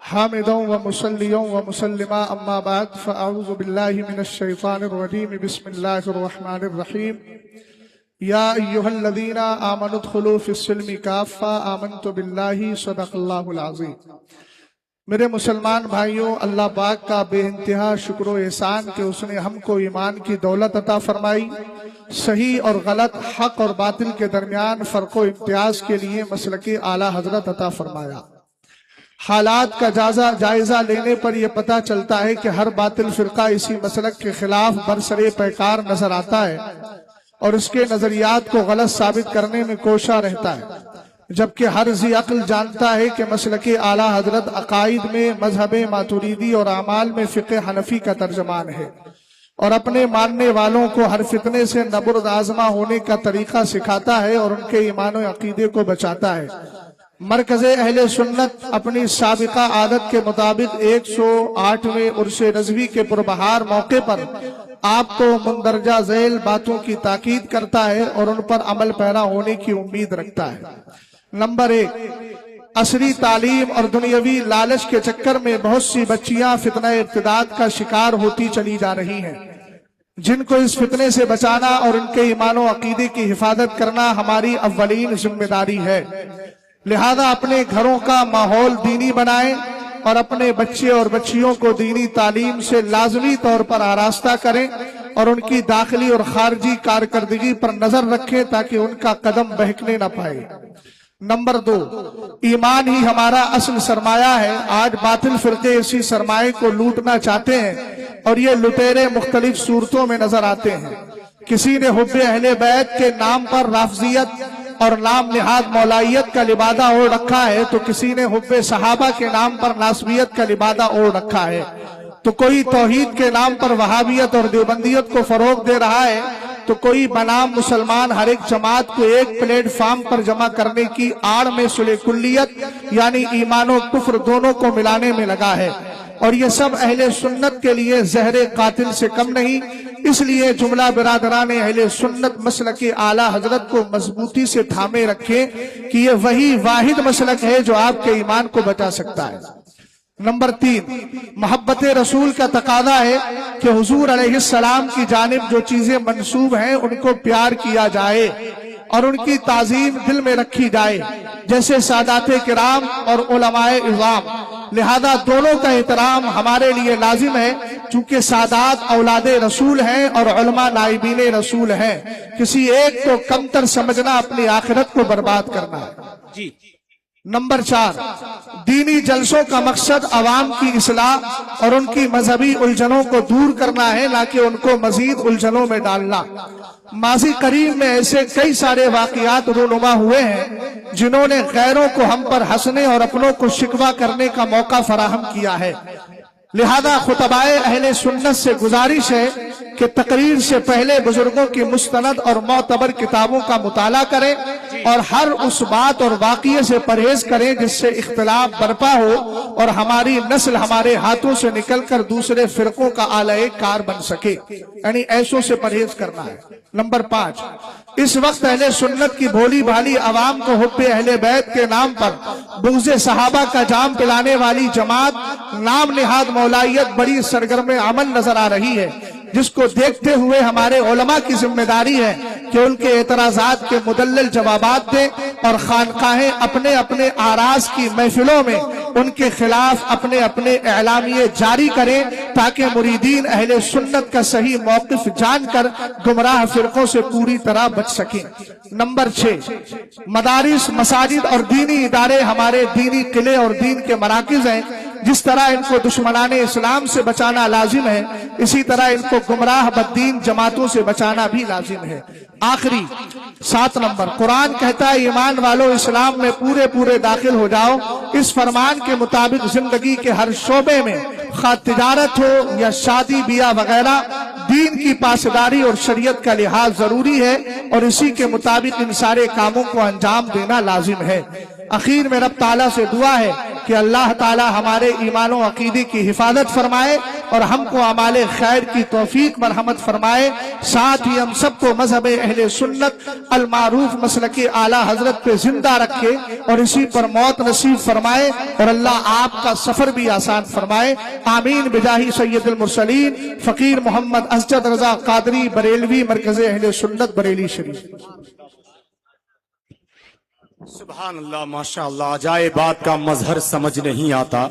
हामिदों व मुसल्लियों व मुसल्लिमा अम्मा बाद फ़अऊज़ु बिल्लाहि मिनश शैतानिर रजीम बिस्मिल्लाहिर रहमानिर रहीम या अय्युहल्लज़ीना आमनु उदखुलू फिस्सिल्मि काफ़्फ़ा आमनतु बिल्लाहि सदक़ल्लाहुल अज़ीम। मेरे मुसलमान भाइयों, अल्लाह पाक का बेइंतहा शुक्र व एहसान कि उसने हमको ईमान की दौलत अता फरमाई, सही और गलत, हक और बातिल के दरमियान फ़र्क व इम्तियाज के लिए मसलके आला हजरत अता फरमाया। हालात का जायजा लेने पर यह पता चलता है कि हर बातिल फिरका इसी मसलक के खिलाफ बरसरे पैकार नजर आता है और उसके नजरियात को गलत साबित करने में कोशा रहता है, जबकि हर ज़ी अक्ल जानता है कि मसलके आला हजरत अकाइद में मजहब मातुरीदी और अमाल में फ़िक़े हनफी का तर्जमान है और अपने मानने वालों को हर फितने से नबुर्द आज़मा होने का तरीका सिखाता है और उनके ईमान और अकीदे को बचाता है। मरकज़े अहले सुन्नत अपनी साबिका आदत के मुताबिक 108वें उर्स रज़वी के पुरबहार मौके पर आपको मुंदरजा झैल बातों की ताकीद करता है और उन पर अमल पैरा होने की उम्मीद रखता है। नंबर 1, असरी तालीम और दुनियावी लालच के चक्कर में बहुत सी बच्चियां फितना इर्तिदाद का शिकार होती चली जा रही हैं, जिनको इस फितने से बचाना और उनके ईमानो अकीदे की हिफाजत करना हमारी अव्वलीन जिम्मेदारी है। लिहाजा अपने घरों का माहौल दीनी बनाएं और अपने बच्चे और बच्चियों को दीनी तालीम से लाजमी तौर पर आरास्ता करें और उनकी दाखिली और खारजी कारकर्दगी पर नजर रखें ताकि उनका कदम बहकने न पाए। नंबर 2, ईमान ही हमारा असल सरमाया है। आज बातिल फिरके इसी सरमाए को लूटना चाहते हैं और ये लुटेरे मुख्तलिफ सूरतों में नजर आते हैं। किसी ने हुब्बे अहले बैत के नाम पर राफजियत और नाम निहाद मौलाइयत का लिबादा ओढ़ रखा है, तो किसी ने हुब्बे सहाबा के नाम पर नासबियत का लिबादा ओढ़ रखा है, तो कोई तौहीद के नाम पर वहाबियत और देवबंदियत को फरोग दे रहा है, तो कोई बनाम मुसलमान हर एक जमात को एक प्लेटफॉर्म पर जमा करने की आड़ में सुले कुल्लियत यानी ईमान और कुफ्र दोनों को मिलाने में लगा है। और ये सब अहले सुन्नत के लिए जहरे कातिल से कम नहीं। इसलिए जुमला बिरादरान अहले सुन्नत मसलक आला हजरत को मजबूती से थामे रखें कि ये वही वाहिद मसलक है जो आपके ईमान को बचा सकता है। नंबर 3, मोहब्बत रसूल का तकादा है कि हुजूर अलैहिस्सलाम की जानिब जो चीजें मंसूब हैं उनको प्यार किया जाए और उनकी ताजीम दिल में रखी जाए, जैसे सादाते किराम और उलमाए इज़ाम। लिहाजा दोनों का एहतराम हमारे लिए लाजिम है, चूंकि सादात औलादे रसूल हैं और उलमा नाइबीने रसूल हैं। किसी एक को कमतर समझना अपनी आखिरत को बर्बाद करना है जी। नंबर 4, दीनी जलसों का मकसद अवाम की इस्लाह और उनकी मजहबी उलझनों को दूर करना है, ना कि उनको मजीद उलझनों में डालना। माजी करीब में ऐसे कई सारे वाकयात रूनुमा हुए हैं जिन्होंने गैरों को हम पर हंसने और अपनों को शिकवा करने का मौका फराहम किया है। लिहाजा खुतबाए अहले सुन्नत से गुजारिश है कि तकरीर से पहले बुजुर्गों की मुस्तनद और मोतबर किताबों का मुताला करें और हर उस बात और वाक़िये से परहेज करें जिससे इख्तिलाफ बर्पा हो और हमारी नस्ल हमारे हाथों से निकलकर दूसरे फिरकों का आलए कार बन सके, यानी ऐसों से परहेज करना है। नंबर 5, इस वक्त अहले सुन्नत की भोली भाली अवाम को हुब्बे अहले बैत के नाम पर बुग़्ज़े सहाबा का जाम पिलाने वाली जमात नाम निहाद मौलाइयत बड़ी सरगर्म अमल नजर आ रही है, जिसको देखते हुए हमारे उलमा की जिम्मेदारी है कि उनके एतराजात के मुदल्लल जवाबात दें और खानकाहें अपने अपने आराज की महफिलों में उनके खिलाफ अपने अपने एलामिये जारी करें ताकि मुरीदीन अहले सुन्नत का सही मौक़िफ जानकर गुमराह फिरकों से पूरी तरह बच सकें। नंबर 6, मदारिस, मसाजिद और दीनी इदारे हमारे दीनी किले और दीन के मराकिज हैं। जिस तरह इनको दुश्मनाने इस्लाम से बचाना लाजिम है, इसी तरह इनको गुमराह बद्दीन जमातों से बचाना भी लाजिम है। आखिरी 7 नंबर, कुरान कहता है ईमान वालों इस्लाम में पूरे पूरे दाखिल हो जाओ। इस फरमान के मुताबिक जिंदगी के हर शोबे में, खा तिजारत हो या शादी बिया वगैरह, दीन की पासदारी और शरीयत का लिहाज जरूरी है और इसी के मुताबिक इन सारे कामों को अंजाम देना लाजिम है। आखिर में रब ताला से दुआ है कि अल्लाह ताला हमारे ईमानो अकीदे की हिफाजत फरमाए और हमको अमाले खैर की तौफीक मरहमत फरमाए। साथ ही हम सबको मजहब अहले सुन्नत अल मारूफ मसलक आला हजरत पे जिंदा रखे और इसी पर मौत नसीब फरमाए और अल्लाह आपका सफर भी आसान फरमाए। आमीन बिजाही सैयदुल मुरसलीन फकीर मोहम्मद असजद रजा कादरी बरेलवी मरकज़े अहले सुन्नत बरेली शरीफ। सुभान अल्लाह माशाअल्लाह। अजायबात का मजहर समझ नहीं आता,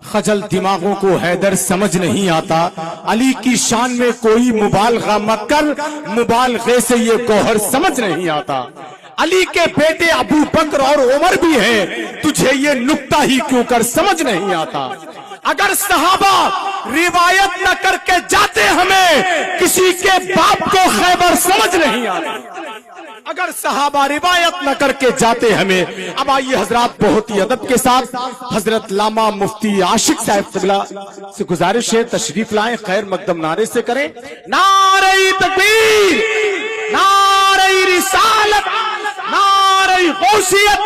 खजल दिमागों को हैदर समझ नहीं आता। अली की शान में कोई मुबालगा मत कर, मुबालगे से ये गौहर समझ नहीं आता। अली के बेटे अबू बकर और उमर भी हैं, तुझे ये नुक्ता ही क्यों कर समझ नहीं आता। अगर सहाबा रिवायत न करके जाते हमें किसी के बाप को खैबर समझ नहीं आता। अगर सहाबा रिवायत न करके जाते हमें। अब आइए हजरात, बहुत ही अदब के साथ हजरत लामा मुफ्ती आशिक साहब क़िबला से गुजारिश है तशरीफ लाएं, खैर मकदम नारे से करें। नारे तकबीर, नारे रिसालत, नारे गौसियत,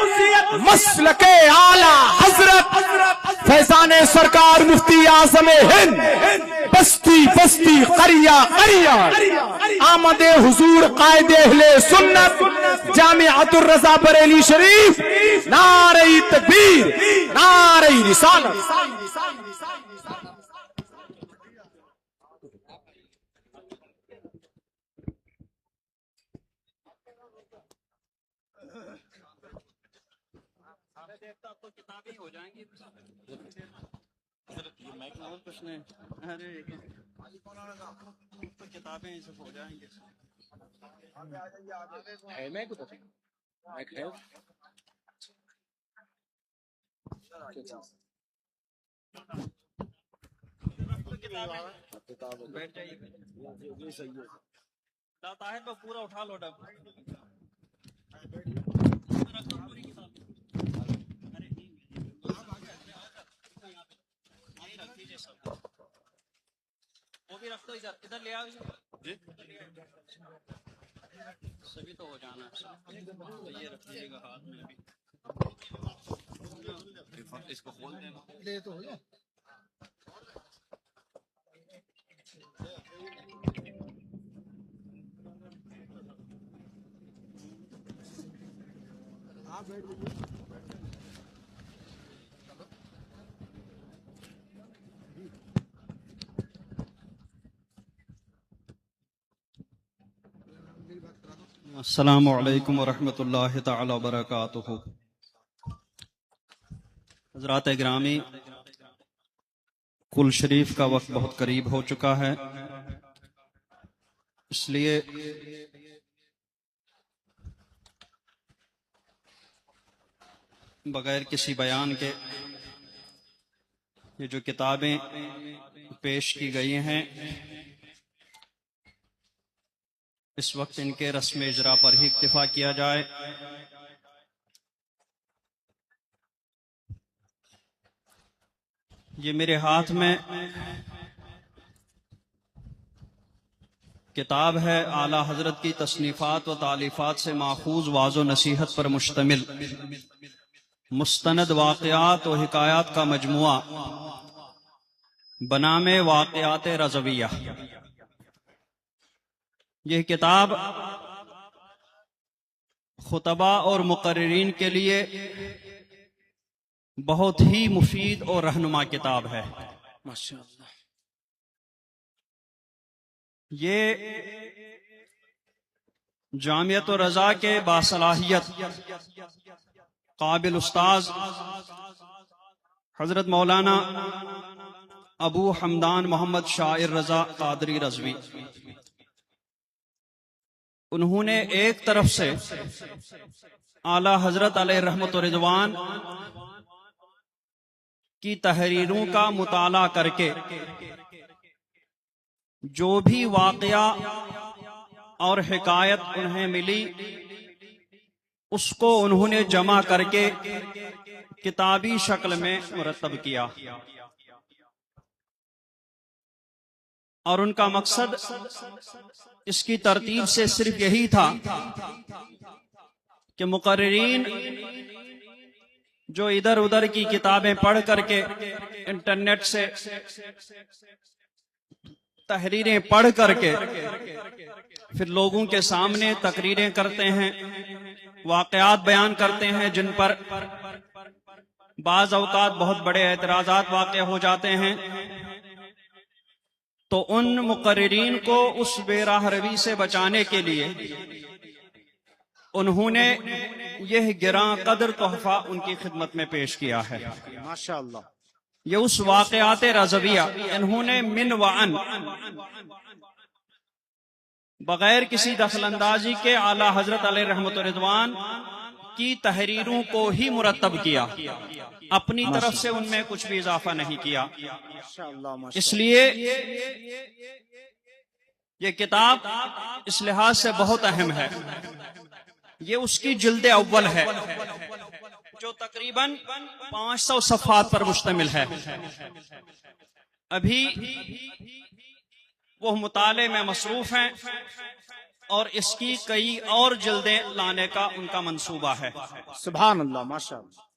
मसलके आला हजरत फैजाने सरकार मुफ्ती आज़म हिंद, बस्ती बस्ती करिया करिया, आमदे हुजूर कायदे अहले सुन्नत जामिअतुर रज़ा बरेली शरीफ। नारे तकबीर, नारे रिसालत। तो किताबें हो जाएंगी, कुछ नहीं। अरे तो किताबें सब हो जाएंगे। बैठ जाइए, ताहिर पर पूरा उठा लो डब। वो भी रख दो इधर, इधर ले आओ जी। सभी तो हो जाना है, तो ये रख दीजिएगा हाथ में भी। इसको खोल देना, ले तो हो जाए। अस्सलामु अलैकुम वरहमतुल्लाहि तआला वबरकातुहू। हज़रात गिरामी, कुल शरीफ का वक्त बहुत करीब हो चुका है, इसलिए बगैर किसी बयान के ये जो किताबें पेश की गई हैं, इस वक्त इनके रस्म इजरा पर ही इक्तिफा किया जाए। ये मेरे हाथ में किताब है, आला हजरत की तसनीफात व तालीफात से माखूज वाज़ो नसीहत पर मुश्तमिल मुस्तनद वाक़यात व हिकायात का मजमुआ बनामे वाक़यात रज़विया। यह किताब खुतबा और मुकर्रिरीन के लिए बहुत ही मुफीद और रहनुमा किताब है। माशाअल्लाह। ये जामियत और रज़ा के बासलाहियत काबिल उस्ताज हजरत मौलाना अबू हमदान मोहम्मद शाइर रज़ा कादरी रज़वी, उन्होंने एक तरफ से आला हजरत अलैहि रहमत व रिज़वान की तहरीरों का मुताला करके जो भी वाक़या और हिकायत उन्हें मिली उसको उन्होंने जमा करके किताबी शक्ल में मुरतब किया। और उनका मकसद इसकी तरतीब से सिर्फ यही था कि मुकर्रिरीन जो इधर उधर की किताबें पढ़ करके इंटरनेट से तहरीरें पढ़ करके फिर लोगों के सामने तकरीरें करते हैं, वाकयात बयान करते हैं जिन पर बाज औकात बहुत बड़े एतराजात वाक़े हो जाते हैं, तो उन मुकर्रिरीन को उस बेराह रवी से बचाने के लिए उन्होंने यह गिरां कदर तोहफा उनकी खिदमत में पेश किया है। माशाअल्लाह। ये उस वाक़यात रज़विया, इन्होंने मिन व अन बगैर किसी दखलंदाजी के आला हजरत अलैहि रहमत व रिज़वान की तहरीरों को ही मुरतब किया, अपनी तरफ से उनमें कुछ भी इजाफा नहीं किया। इसलिए ये किताब इस लिहाज से बहुत अहम है। ये उसकी जिल्द अव्वल है जो तकरीबन 500 सफ़हात पर मुश्तमिल है। अभी वो मुताले में मसरूफ हैं और इसकी कई और जिल्दें लाने का उनका मंसूबा है। सुभान अल्लाह, माशाअल्लाह।